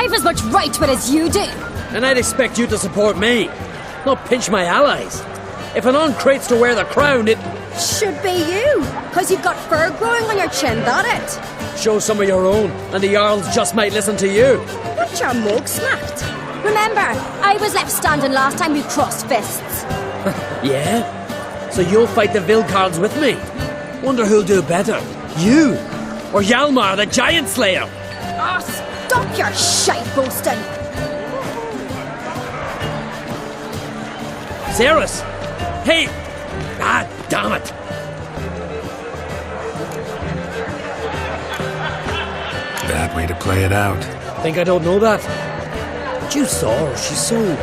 I've as much right to it as you do. And I'd expect you to support me, not pinch my allies. If an Uncrate's to wear the crown, it Should be you, because you've got fur growing on your chin, that it? shows some of your own, and the Jarls just might listen to you. Got your mug smacked. Remember, I was left standing last time we crossed fists. Yeah? So you'll fight the Vilcards with me? Wonder who'll do better, you or Hjalmar the Giant Slayer? Oh, stop your shite boasting. Ceres! Hey! Ah, damn it! Bad way to play it out. Think I don't know that? But you saw her, she's so...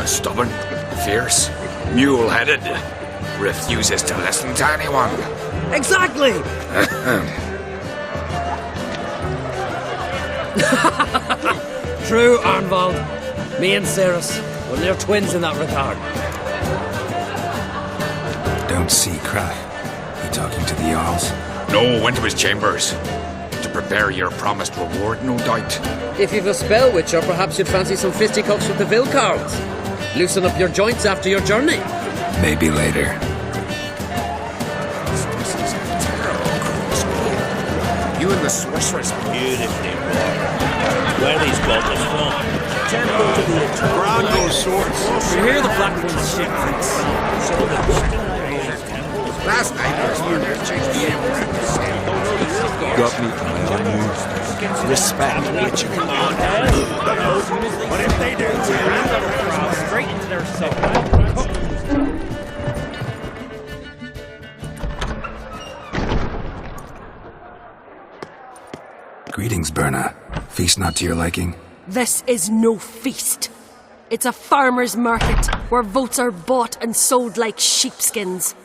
Stubborn, fierce, mule-headed, refuses to listen to anyone. Exactly! True, Arnvald. Me and Ceres, well, they're twins in that regard. Don't see, Crack. You talking to the Jarls? No, went to his chambers. To prepare your promised reward, no doubt. If you've a spell witcher, perhaps you'd fancy some fisticuffs with the Vilcards. Loosen up your joints after your journey. Maybe later. You and the sorceress. Beautifully wrought. Where are these goblins from? Temple to the Bronco swords. You hear the Black One's ship, Last night I was murdered. The Emperor. Got me eye on you. Respect, witcher. But if they do, straight into their soul. Greetings, Berna. Feast not to your liking? This is no feast. It's a farmer's market where votes are bought and sold like sheepskins.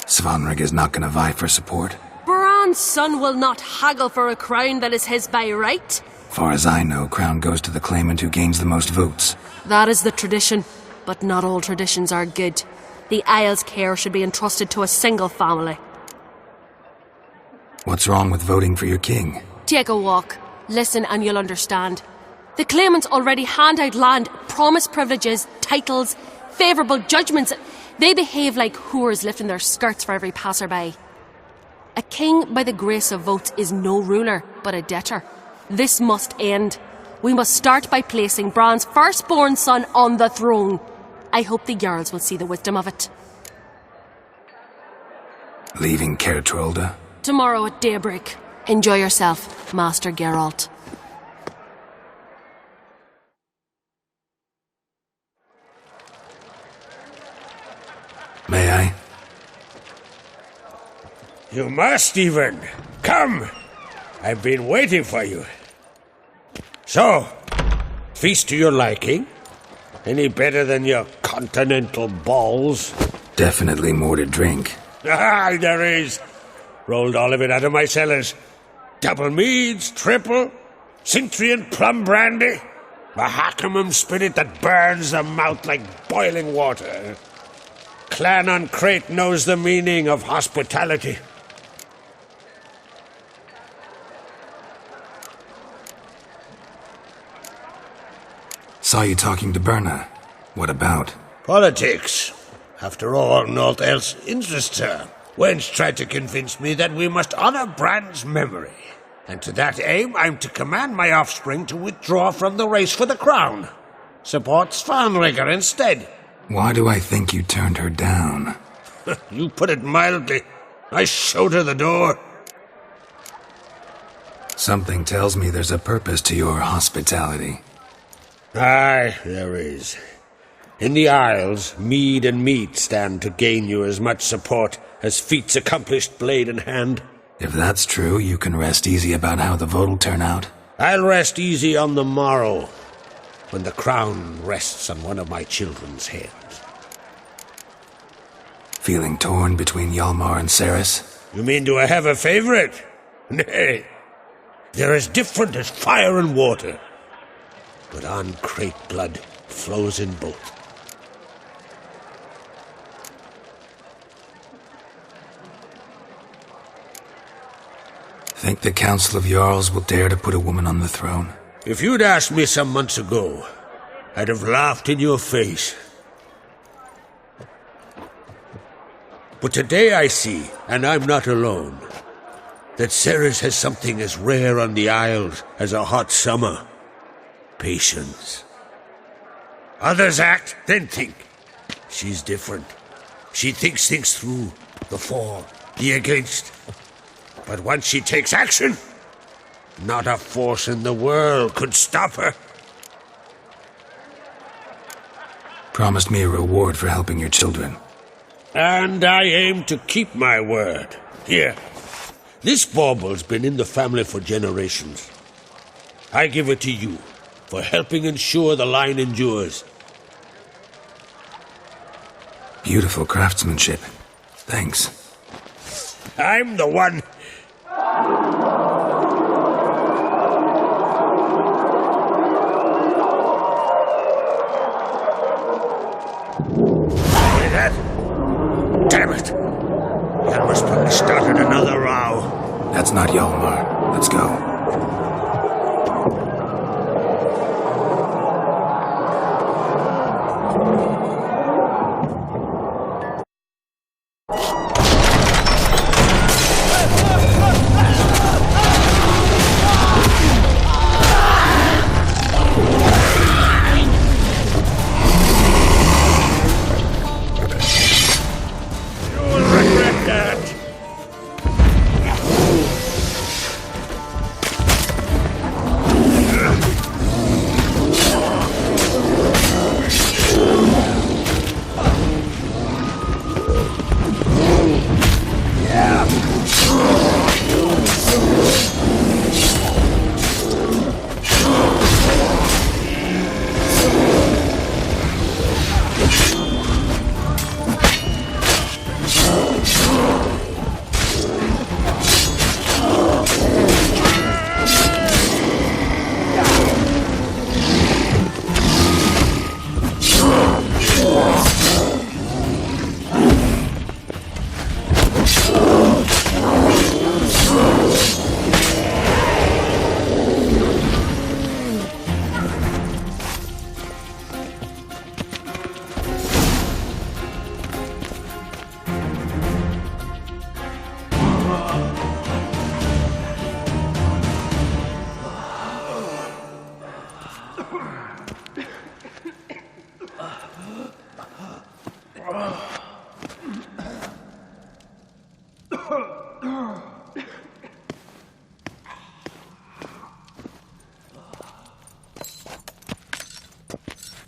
Svanrig is not gonna vie for support. Bran's son will not haggle for a crown that is his by right. Far as I know, crown goes to the claimant who gains the most votes. That is the tradition, but not all traditions are good. The Isle's care should be entrusted to a single family. What's wrong with voting for your king? Take a walk. Listen and you'll understand. The claimants already hand out land, promise privileges, titles, favourable judgments. They behave like whores lifting their skirts for every passerby. A king by the grace of votes is no ruler, but a debtor. This must end. We must start by placing Bran's firstborn son on the throne. I hope the Jarls will see the wisdom of it. Leaving Caer Trolda? Tomorrow at daybreak. Enjoy yourself, Master Geralt. May I? You must even. Come! I've been waiting for you. So, feast to your liking? Any better than your continental balls? Definitely more to drink. Ah, there is. Rolled all of it out of my cellars. Double meads, triple, Cintrian plum brandy, a Hackamum spirit that burns the mouth like boiling water. Clan on Crate knows the meaning of hospitality. Saw you talking to Berna. What about? Politics. After all, naught else interests her. Wench tried to convince me that we must honor Bran's memory. And to that aim, I'm to command my offspring to withdraw from the race for the crown. Support Svanrigger instead. Why do I think you turned her down? You put it mildly. I showed her the door. Something tells me there's a purpose to your hospitality. Aye, there is. In the Isles, mead and meat stand to gain you as much support as feats accomplished blade in hand. If that's true, you can rest easy about how the vote'll turn out. I'll rest easy on the morrow, when the crown rests on one of my children's heads. Feeling torn between Hjalmar and Ceres? You mean, do I have a favorite? Nay, they're as different as fire and water. But on Crate blood flows in both. Think the Council of Jarls will dare to put a woman on the throne? If you'd asked me some months ago, I'd have laughed in your face. But today I see, and I'm not alone, that Ceres has something as rare on the Isles as a hot summer. Patience. Others act, then think. She's different. She thinks things through, the for, the against. But once she takes action, not a force in the world could stop her. Promised me a reward for helping your children. And I aim to keep my word. Here, this bauble's been in the family for generations. I give it to you for helping ensure the line endures. Beautiful craftsmanship. Thanks. I'm the one. Hear that? Damn it! Hjalmar's probably started another row. That's not Hjalmar. Let's go.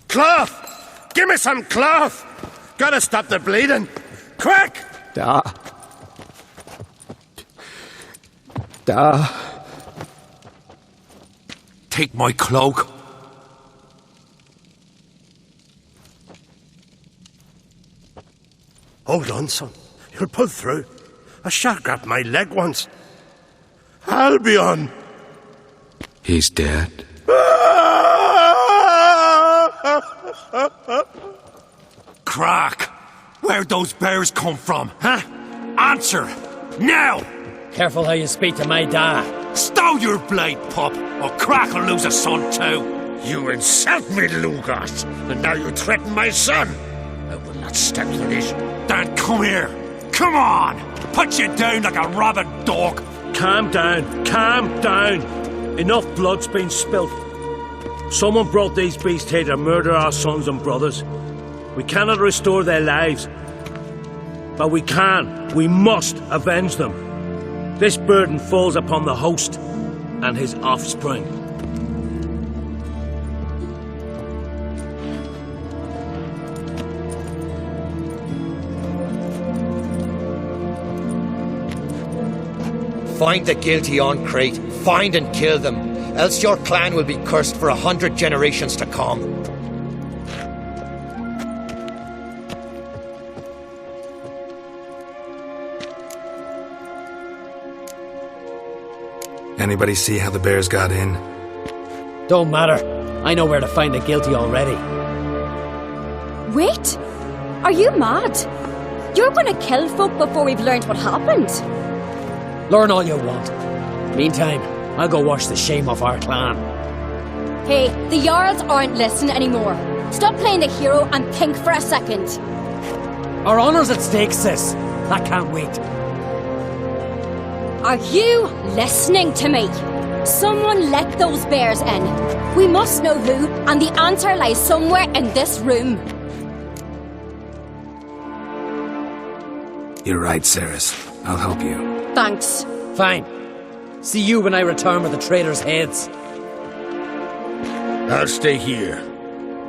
Cloth! Give me some cloth! Gotta stop the bleeding! Quick! Da. Take my cloak. Hold on, son. You'll pull through. A shark grabbed my leg once. Albion! He's dead. Crack! Where'd those bears come from, huh? Answer! Now! Careful how you speak to my dad. Stow your blade, pup, or Crack will lose a son too. You insult me, Lugos, and now you threaten my son. I will not stand for this. Dan, come here. Come on! Put you down like a rabid dog. Calm down. Calm down. Enough blood's been spilt. Someone brought these beasts here to murder our sons and brothers. We cannot restore their lives. But we must avenge them. This burden falls upon the host and his offspring. Find the guilty on Crate, find and kill them, else your clan will be cursed for 100 generations to come. Anybody see how the bears got in? Don't matter. I know where to find the guilty already. Wait! Are you mad? You're gonna kill folk before we've learned what happened. Learn all you want. Meantime, I'll go wash the shame off our clan. Hey, the Jarls aren't listening anymore. Stop playing the hero and think for a second. Our honour's at stake, sis. That can't wait. Are you listening to me? Someone let those bears in. We must know who, and the answer lies somewhere in this room. You're right, Ceres. I'll help you. Thanks. Fine. See you when I return with the traitors' heads. I'll stay here.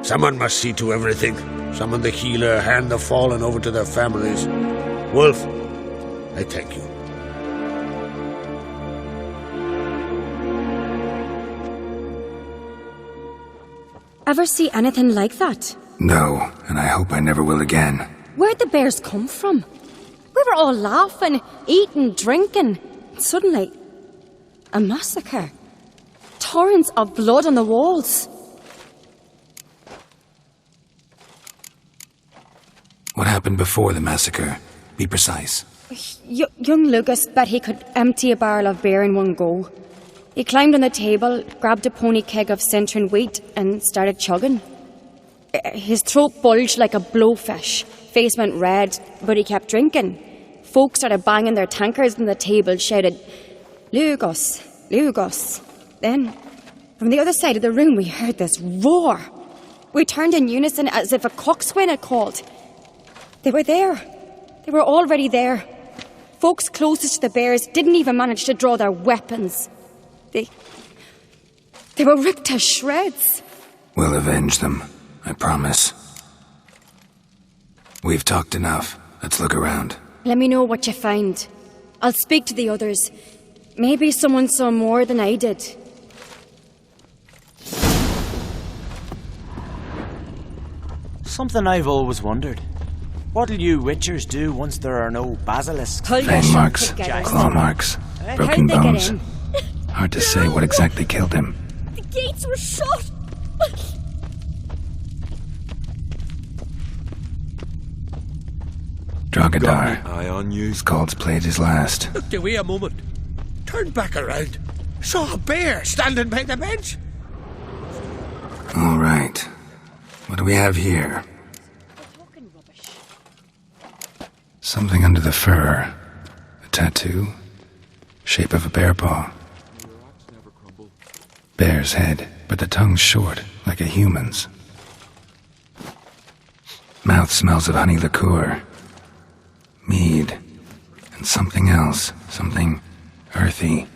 Someone must see to everything. Summon the healer, hand the fallen over to their families. Wolf, I thank you. Ever see anything like that? No, and I hope I never will again. Where'd the bears come from? We were all laughing, eating, drinking. Suddenly, a massacre. Torrents of blood on the walls. What happened before the massacre? Be precise. Young Lucas bet he could empty a barrel of beer in one go. He climbed on the table, grabbed a pony keg of Centron wheat, and started chugging. His throat bulged like a blowfish. Face went red, but he kept drinking. Folks started banging their tankards on the table, shouted, "Lugos, Lugos." Then, from the other side of the room, we heard this roar. We turned in unison as if a coxswain had called. They were there. They were already there. Folks closest to the bears didn't even manage to draw their weapons. They were ripped to shreds. We'll avenge them, I promise. We've talked enough. Let's look around. Let me know what you find. I'll speak to the others. Maybe someone saw more than I did. Something I've always wondered. What'll you witchers do once there are no basilisks? Fang marks, claw marks, broken bones. Hard to say what exactly killed him. The gates were shut. Got my eye on you. Scald's played his last. Looked away a moment. Turned back around. Saw a bear standing by the bench. All right. What do we have here? Something under the fur. A tattoo. Shape of a bear paw. Bear's head, but the tongue's short, like a human's. Mouth smells of honey liqueur. Mead. And something else. Something earthy.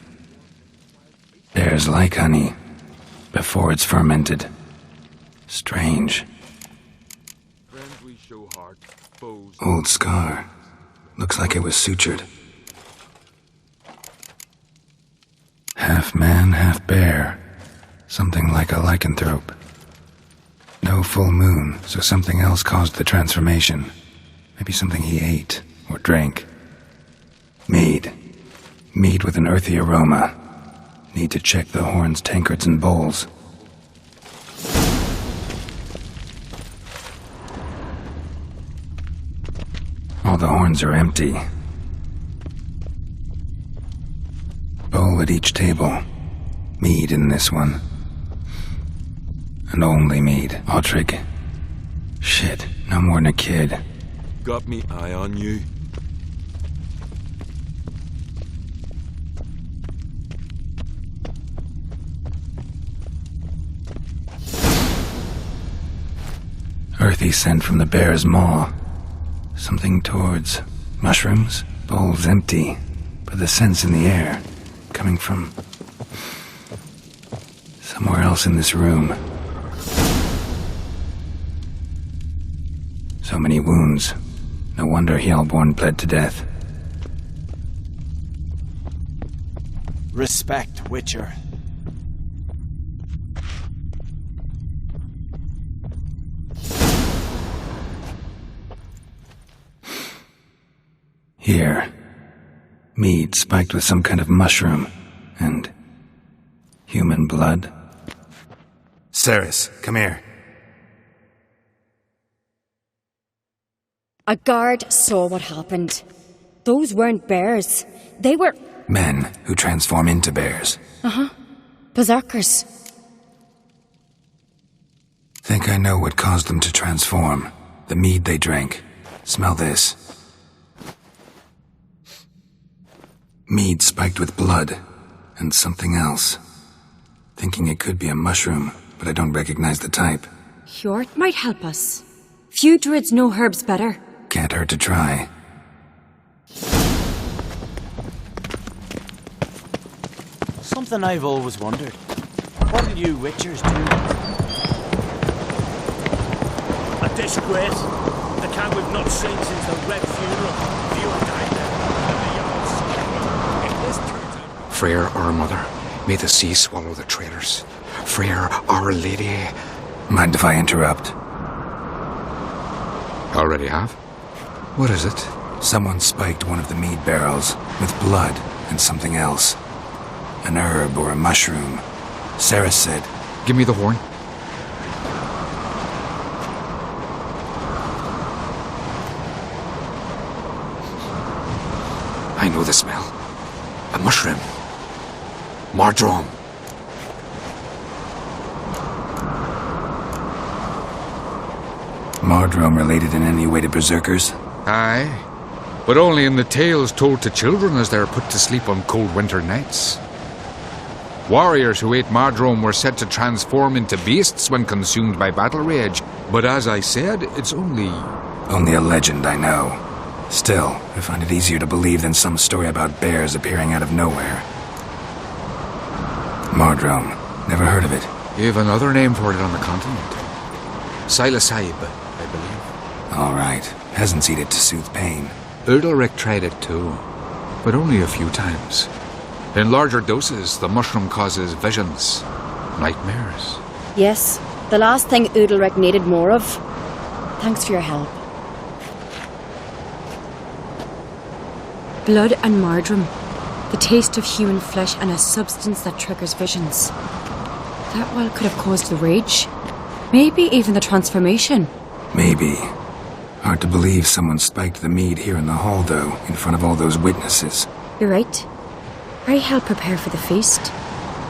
Bears like honey. Before it's fermented. Strange. Old scar. Looks like it was sutured. Half man, half bear. Something like a lycanthrope. No full moon, so something else caused the transformation. Maybe something he ate or drank. Mead. Mead with an earthy aroma. Need to check the horns, tankards, and bowls. All the horns are empty. Bowl at each table. Mead in this one. And only mead. Autrig. Shit, no more than a kid. Got me eye on you. Earthy scent from the bear's maw. Something towards mushrooms. Bowl's empty, but the scent's in the air. Coming from somewhere else in this room. So many wounds. No wonder Hellborn bled to death. Respect, Witcher. Here. Mead spiked with some kind of mushroom. And human blood. Ceres, come here. A guard saw what happened. Those weren't bears. They were Men who transform into bears. Berserkers. Think I know what caused them to transform. The mead they drank. Smell this. Mead spiked with blood. And something else. Thinking it could be a mushroom, but I don't recognize the type. Hjort might help us. Few druids know herbs better. Can't hurt to try. Something I've always wondered. What'll you witchers do? A disgrace. The camp we've not seen since the Red Funeral. Viewer died there. If this turns out... Freyr, our mother, may the sea swallow the traitors. Freyr, our lady. Mind if I interrupt? Already have? What is it? Someone spiked one of the mead barrels with blood and something else. An herb or a mushroom. Sarah said... Give me the horn. I know the smell. A mushroom. Mardrome. Mardrome related in any way to berserkers? Aye, but only in the tales told to children as they're put to sleep on cold winter nights. Warriors who ate Mardrome were said to transform into beasts when consumed by battle rage, but as I said, it's only a legend, I know. Still, I find it easier to believe than some story about bears appearing out of nowhere. Mardrome. Never heard of it. You have another name for it on the continent. Silasib, I believe. All right. Peasants eat it to soothe pain. Udalric tried it too, but only a few times. In larger doses, the mushroom causes visions, nightmares. Yes, the last thing Udalric needed more of. Thanks for your help. Blood and Mardrome. The taste of human flesh and a substance that triggers visions. That well could have caused the rage. Maybe even the transformation. Maybe. Hard to believe someone spiked the mead here in the hall, though, in front of all those witnesses. You're right. I helped prepare for the feast.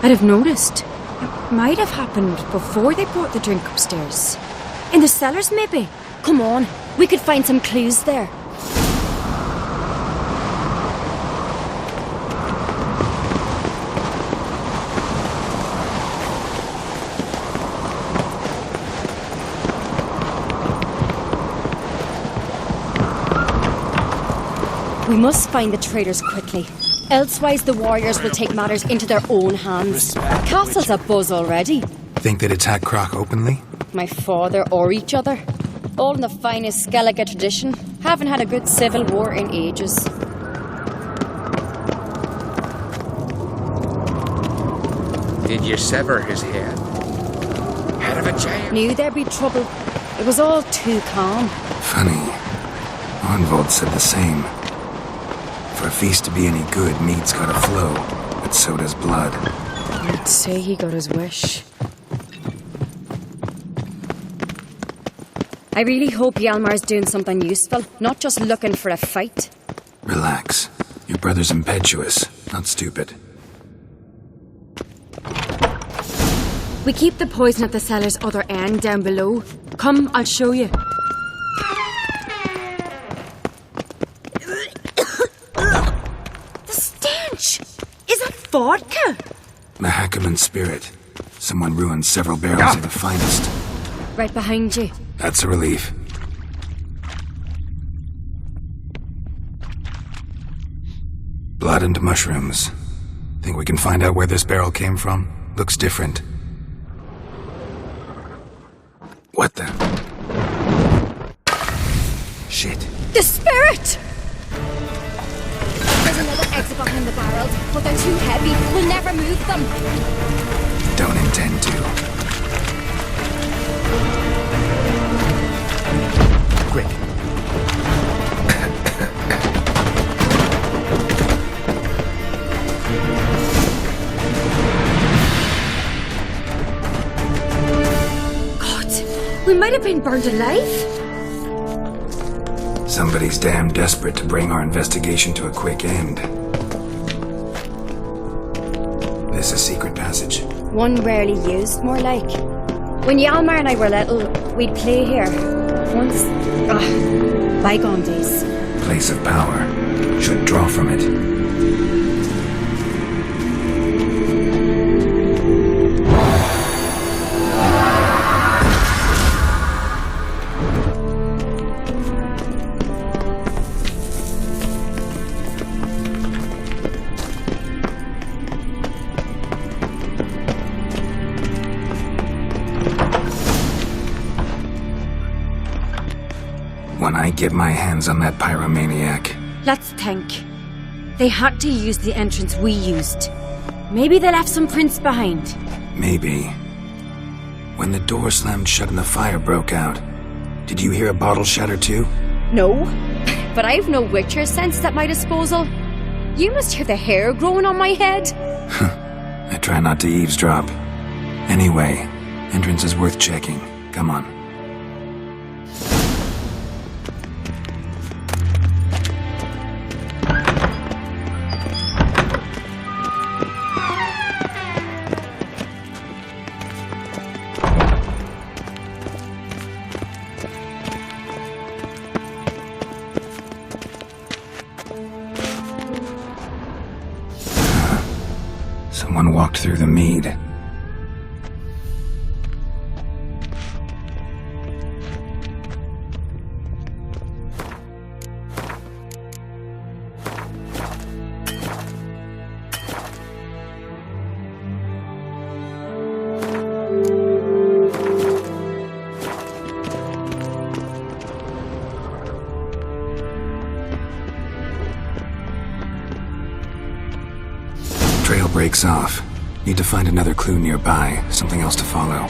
I'd have noticed. It might have happened before they brought the drink upstairs. In the cellars, maybe? Come on, we could find some clues there. We must find the traitors quickly. Elsewise, the warriors will take matters into their own hands. Castle's a buzz already. Think they'd attack Croc openly? My father or each other. All in the finest Skellige tradition. Haven't had a good civil war in ages. Did you sever his head? Head of a giant? Knew there'd be trouble. It was all too calm. Funny. Arnvold said the same. For a feast to be any good, mead's gotta flow, but so does blood. I'd say he got his wish. I really hope Hjalmar's doing something useful, not just looking for a fight. Relax. Your brother's impetuous, not stupid. We keep the poison at the cellar's other end down below. Come, I'll show you. Is that vodka? Mahakaman spirit. Someone ruined several barrels of the finest. Right behind you. That's a relief. Blood and mushrooms. Think we can find out where this barrel came from? Looks different. What the? Shit. The spirit! There's another exit behind the barrels, but they're too heavy. We'll never move them. Don't intend to. Quick. God, we might have been burned alive. Somebody's damn desperate to bring our investigation to a quick end. this a secret passage? One rarely used, more like. When Yalmar and I were little, we'd play here. Once. Bygone days. Place of power. Should draw from it. When I get my hands on that pyromaniac. Let's think. They had to use the entrance we used. Maybe they left some prints behind. Maybe. When the door slammed shut and the fire broke out, did you hear a bottle shatter too? No, but I've no Witcher sense at my disposal. You must hear the hair growing on my head. I try not to eavesdrop. Anyway, entrance is worth checking. Come on. Someone walked through the mead. Trail breaks off. Need to find another clue nearby, something else to follow.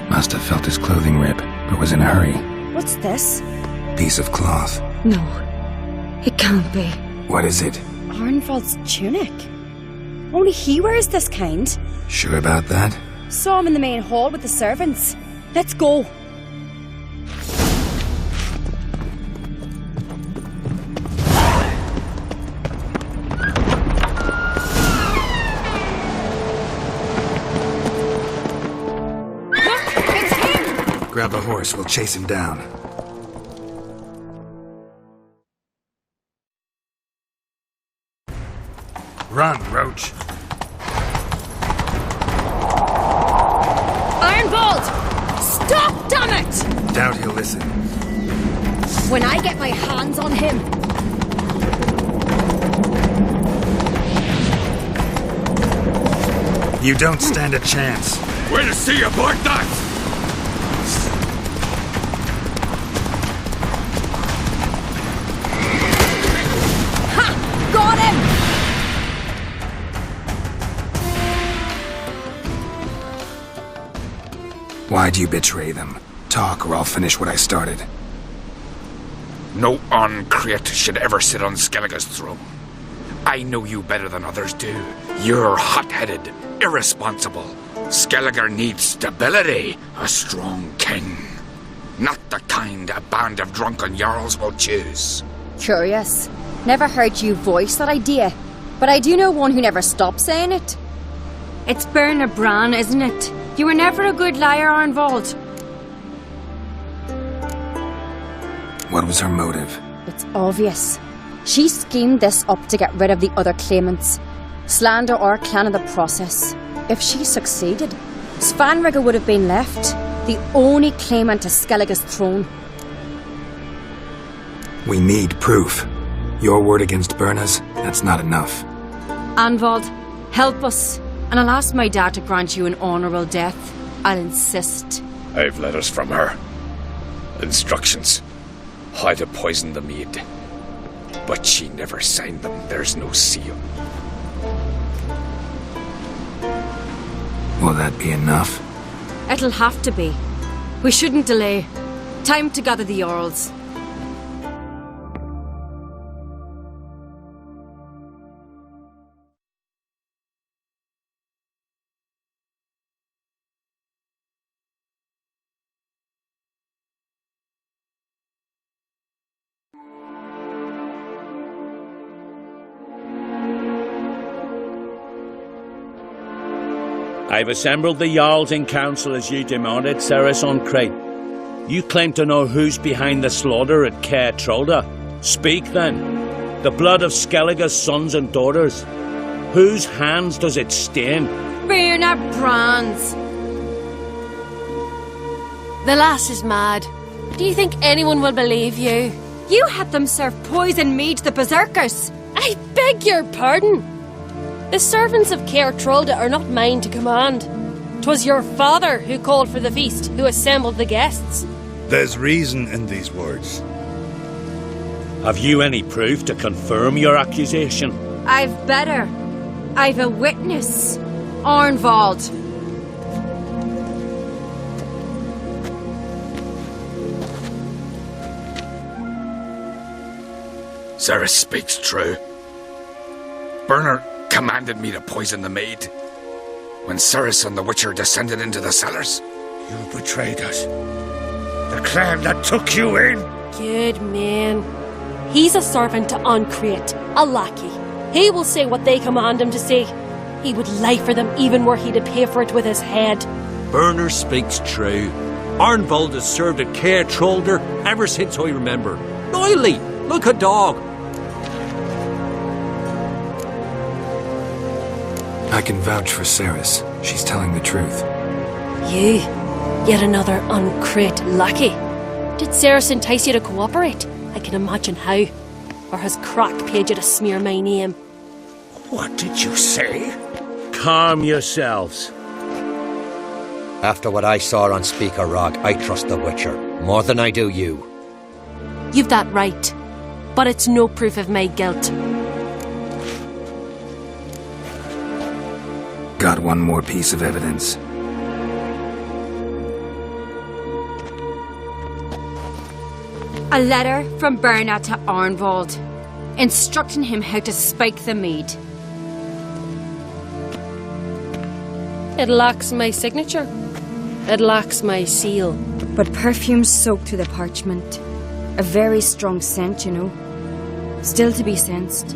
Must have felt his clothing rip, but was in a hurry. What's this? Piece of cloth. No, it can't be. What is it? Arnvald's tunic. Only he wears this kind. Sure about that? Saw him in the main hall with the servants. Let's go. Grab a horse, we'll chase him down. Run, Roach. Arnvald! Stop, damn it! Doubt he'll listen. When I get my hands on him... You don't stand a chance. Way to see you, boy, that! Got him! Why'd you betray them? Talk or I'll finish what I started. No uncreate should ever sit on Skellige's throne. I know you better than others do. You're hot-headed, irresponsible. Skellige needs stability, a strong king. Not the kind a band of drunken jarls will choose. Curious. Never heard you voice that idea, but I do know one who never stops saying it. It's Berna Bran, isn't it? You were never a good liar, Arnvald. What was her motive? It's obvious. She schemed this up to get rid of the other claimants. Slander our clan in the process. If she succeeded, Svanrige would have been left, the only claimant to Skellige's throne. We need proof. Your word against Berna's, that's not enough. Arnvald, help us, and I'll ask my dad to grant you an honourable death. I'll insist. I've letters from her. Instructions. How to poison the mead. But she never signed them. There's no seal. Will that be enough? It'll have to be. We shouldn't delay. Time to gather the Jarls. I've assembled the Jarls in council as you demanded, Ceres on Crate. You claim to know who's behind the slaughter at Caer Trolda. Speak then. The blood of Skellige's sons and daughters. Whose hands does it stain? Bernard Brands. The lass is mad. Do you think anyone will believe you? You had them serve poison mead to the berserkers. I beg your pardon. The servants of Caer Trolda are not mine to command. 'Twas your father who called for the feast, who assembled the guests. There's reason in these words. Have you any proof to confirm your accusation? I've better. I've a witness. Arnvald. Ceres speaks true. Bernard commanded me to poison the maid. When Ceres and the Witcher descended into the cellars. You betrayed us. The clan that took you in. Good man. He's a servant to Ancrate, a lackey. He will say what they command him to say. He would lie for them even were he to pay for it with his head. Bernard speaks true. Arnvald has served at Caer Trolder ever since I remember. Noily, look a dog. I can vouch for Ceres. She's telling the truth. You, yet another Ancrate lackey. Did Ceres entice you to cooperate? I can imagine how. Or has Crack paid you to smear my name? What did you say? Calm yourselves. After what I saw on Speaker Rock, I trust the Witcher more than I do you. You've that right, but it's no proof of my guilt. Got one more piece of evidence. A letter from Bernard to Arnvald, instructing him how to spike the mead. It lacks my signature. It lacks my seal. But perfume soaked through the parchment. A very strong scent, you know. Still to be sensed.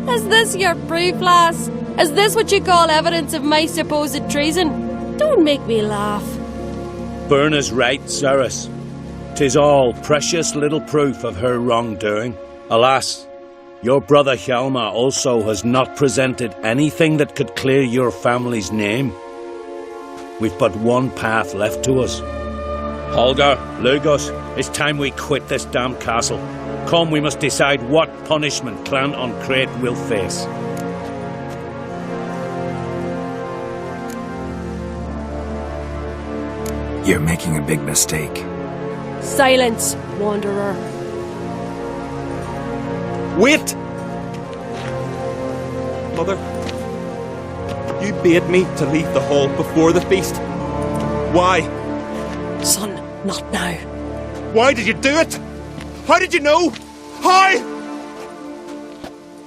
Is this your proof, lass? Is this what you call evidence of my supposed treason? Don't make me laugh. Berna's right, Ceres. 'Tis all precious little proof of her wrongdoing. Alas, your brother Hjalmar also has not presented anything that could clear your family's name. We've but one path left to us. Holger, Lugos, it's time we quit this damn castle. Come, we must decide what punishment Clan Ancrate will face. You're making a big mistake. Silence, wanderer. Wait! Mother, you bade me to leave the hall before the feast. Why? Son, not now. Why did you do it? How did you know? How?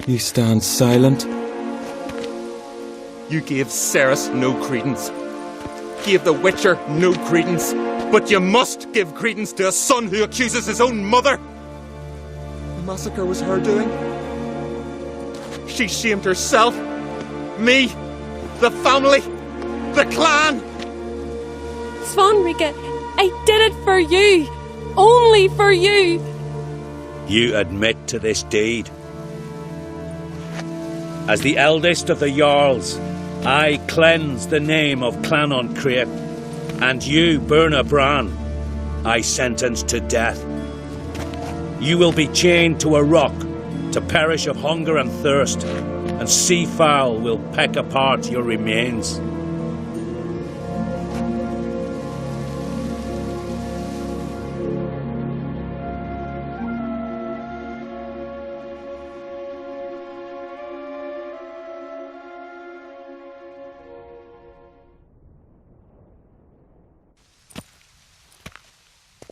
You stand silent. You gave Ceres no credence. Gave the Witcher no credence. But you must give credence to a son who accuses his own mother. The massacre was her doing. She shamed herself, me, the family, the clan. Svanrika, I did it for you. Only for you. You admit to this deed. As the eldest of the Jarls, I cleanse the name of Clan Ancrate, and you, Berna Bran, I sentence to death. You will be chained to a rock to perish of hunger and thirst, and sea fowl will peck apart your remains.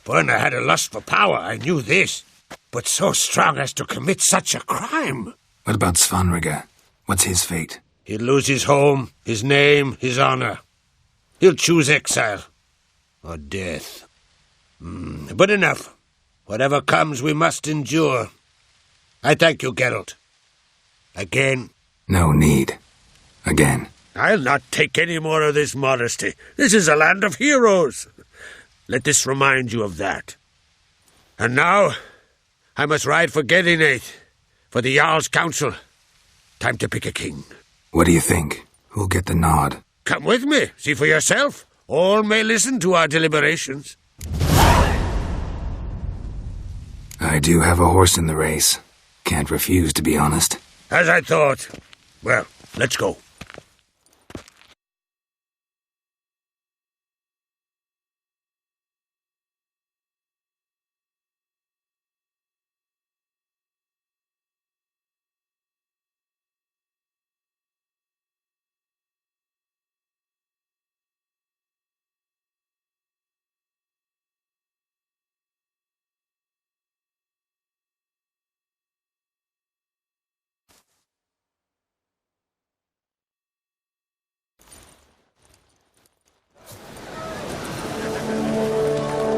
Berna had a lust for power, I knew this. But so strong as to commit such a crime. What about Svanrika? What's his fate? He'll lose his home, his name, his honor. He'll choose exile. Or death. But enough. Whatever comes, we must endure. I thank you, Geralt. Again. No need. Again. I'll not take any more of this modesty. This is a land of heroes. Let this remind you of that. And now, I must ride for Gedinate, for the Jarl's council. Time to pick a king. What do you think? Who'll get the nod? Come with me, see for yourself. All may listen to our deliberations. I do have a horse in the race. Can't refuse, to be honest. As I thought. Well, let's go.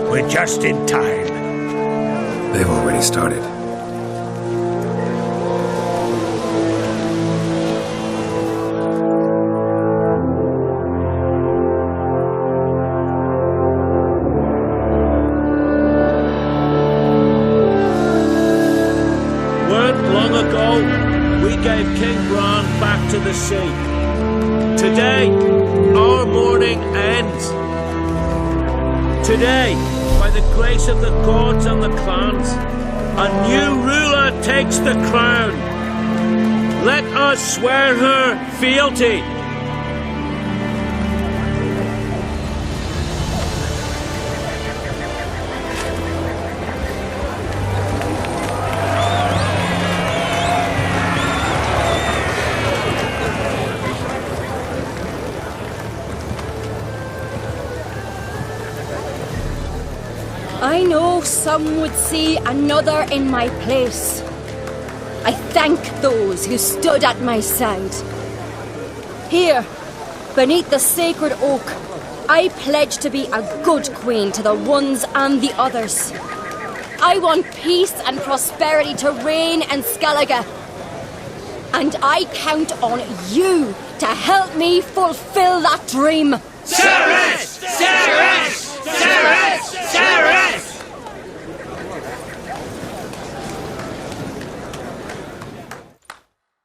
We're just in time. They've already started. Weren't long ago, we gave King Bran back to the sea. Today, our mourning ends. Today, by the grace of the gods and the clans, a new ruler takes the crown. Let us swear her fealty. I know some would see another in my place. I thank those who stood at my side. Here, beneath the sacred oak, I pledge to be a good queen to the ones and the others. I want peace and prosperity to reign in Skellige. And I count on you to help me fulfill that dream. Sarah!